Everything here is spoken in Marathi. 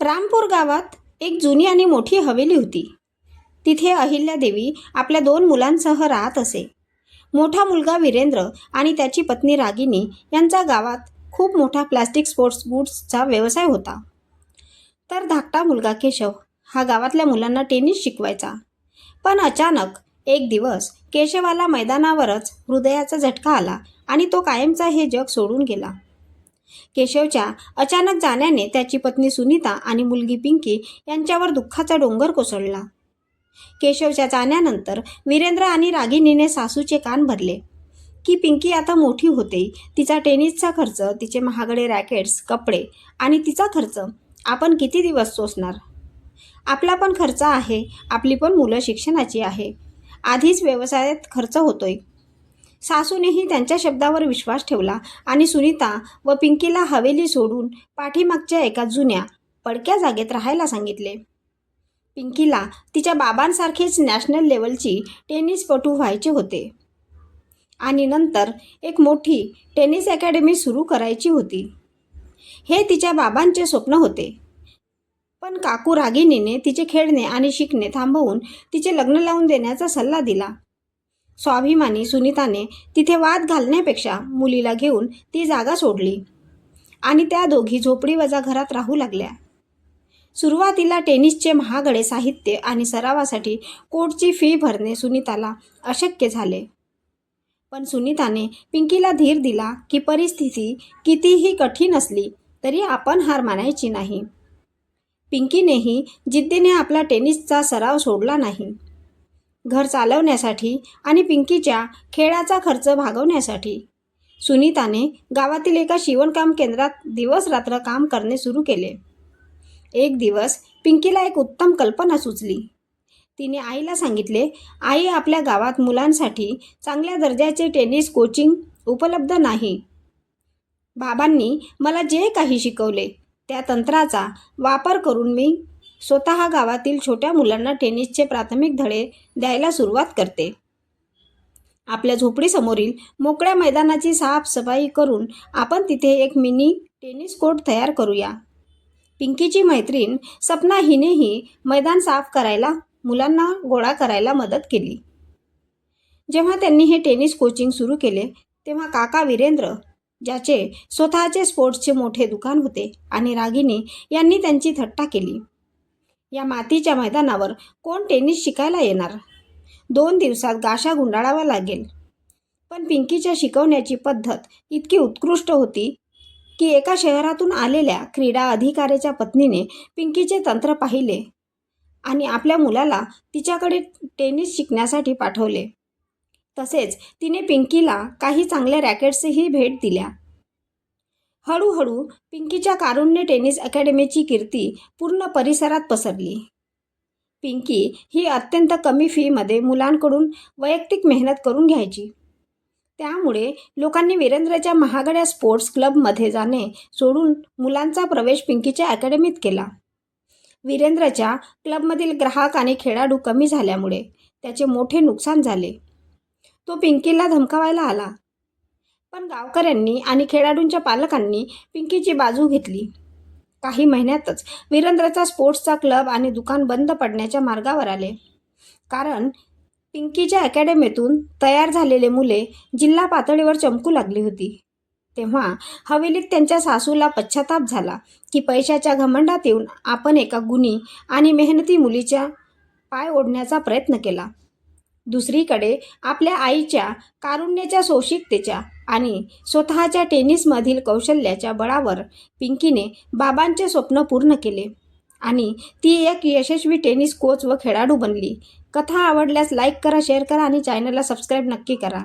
रामपूर गावात एक जुनी आणि मोठी हवेली होती. तिथे अहिल्यादेवी आपल्या 2 मुलांसह राहत असे. मोठा मुलगा वीरेंद्र आणि त्याची पत्नी रागिनी यांचा गावात खूप मोठा प्लास्टिक स्पोर्ट्स गुड्सचा व्यवसाय होता. तर धाकटा मुलगा केशव हा गावातल्या मुलांना टेनिस शिकवायचा. पण अचानक एक दिवस केशवाला मैदानावरच हृदयाचा झटका आला आणि तो कायमचा हे जग सोडून गेला. केशवच्या अचानक जाण्याने त्याची पत्नी सुनीता आणि मुलगी पिंकी यांच्यावर दुःखाचा डोंगर कोसळला. केशवच्या जाण्यानंतर वीरेंद्र आणि रागिनीने सासूचे कान भरले की पिंकी आता मोठी होते, तिचा टेनिसचा खर्च, तिचे महागडे रॅकेट्स, कपडे आणि तिचा खर्च आपण किती दिवस सोसणार. आपला पण खर्च आहे, आपली पण मुलं शिक्षणाची आहे, आधीच व्यवसायात खर्च होतोय. सासूनेही त्यांच्या शब्दावर विश्वास ठेवला आणि सुनीता व पिंकीला हवेली सोडून पाठीमागच्या एका जुन्या पडक्या जागेत राहायला सांगितले. पिंकीला तिच्या बाबांसारखीच नॅशनल लेवलची टेनिसपटू व्हायचे होते आणि नंतर एक मोठी टेनिस अकॅडमी सुरू करायची होती. हे तिच्या बाबांचे स्वप्न होते. पण काकू रागिनीने तिचे खेळणे आणि शिकणे थांबवून तिचे लग्न लावून देण्याचा सल्ला दिला. स्वाभिमानी सुनीताने तिथे वाद घालण्यापेक्षा मुलीला घेऊन ती जागा सोडली आणि त्या दोघी झोपडीवजा घरात राहू लागल्या. सुरुवातीला टेनिसचे महागडे साहित्य आणि सरावासाठी कोर्टची फी भरणे सुनीताला अशक्य झाले. पण सुनीताने पिंकीला धीर दिला की परिस्थिती कितीही कठीण असली तरी आपण हार मानायची नाही. पिंकीनेही जिद्दीने आपला टेनिसचा सराव सोडला नाही. घर चालवण्यासाठी आणि पिंकीच्या खेळाचा खर्च भागवण्यासाठी सुनीताने गावातील एका शिवणकाम केंद्रात दिवस रात्र काम करणे सुरू केले. एक दिवस पिंकीला एक उत्तम कल्पना सुचली. तिने आईला सांगितले, आई, आपल्या गावात मुलांसाठी चांगल्या दर्जाचे टेनिस कोचिंग उपलब्ध नाही. बाबांनी मला जे काही शिकवले त्या तंत्राचा वापर करून मी स्वतः गावातील छोट्या मुलांना टेनिसचे प्राथमिक धडे द्यायला सुरुवात करते. आपल्या झोपडीसमोरील मोकळ्या मैदानाची साफसफाई करून आपण तिथे एक मिनी टेनिस कोर्ट तयार करूया. पिंकीची मैत्रीण सपना हिनेही मैदान साफ करायला मुलांना गोळा करायला मदत केली. जेव्हा त्यांनी हे टेनिस कोचिंग सुरू केले तेव्हा काका वीरेंद्र, ज्याचे स्वतःचे स्पोर्ट्सचे मोठे दुकान होते, आणि रागिनी यांनी त्यांची थट्टा केली. या मातीच्या मैदानावर कोण टेनिस शिकायला येणार? 2 दिवसात गाशा गुंडाळावा लागेल. पण पिंकीच्या शिकवण्याची पद्धत इतकी उत्कृष्ट होती की एका शहरातून आलेल्या क्रीडा अधिकाऱ्याच्या पत्नीने पिंकीचे तंत्र पाहिले आणि आपल्या मुलाला तिच्याकडे टेनिस शिकण्यासाठी पाठवले. तसेच तिने पिंकीला काही चांगल्या रॅकेट्सही भेट दिल्या. हळूहळू पिंकीच्या कारुण्य टेनिस अकॅडमीची कीर्ती पूर्ण परिसरात पसरली. पिंकी ही अत्यंत कमी फीमध्ये मुलांकडून वैयक्तिक मेहनत करून घ्यायची. त्यामुळे लोकांनी वीरेंद्रच्या महागड्या स्पोर्ट्स क्लबमध्ये जाणे सोडून मुलांचा प्रवेश पिंकीच्या अकॅडमीत केला. वीरेंद्रच्या क्लबमधील ग्राहक आणि खेळाडू कमी झाल्यामुळे त्याचे मोठे नुकसान झाले. तो पिंकीला धमकावायला आला. पण गावकऱ्यांनी आणि खेळाडूंच्या पालकांनी पिंकीची बाजू घेतली. काही महिन्यातच वीरेंद्रचा स्पोर्ट्सचा क्लब आणि दुकान बंद पडण्याच्या मार्गावर आले. कारण पिंकीच्या अकॅडमीतून तयार झालेले मुले जिल्हा पातळीवर चमकू लागली होती. तेव्हा हवेलीत त्यांच्या सासूला पश्चाताप झाला की पैशाच्या घमंडात येऊन आपण एका गुणी आणि मेहनती मुलीच्या पाय ओढण्याचा प्रयत्न केला. दुसरीकडे आपल्या आईच्या कारुण्याच्या, सोशिकतेच्या आणि स्वतःच्या टेनिसमधील कौशल्याच्या बळावर पिंकीने बाबांचे स्वप्न पूर्ण केले आणि ती एक यशस्वी टेनिस कोच व खेळाडू बनली. कथा आवडल्यास लाईक करा, शेअर करा आणि चॅनलला सबस्क्राईब नक्की करा.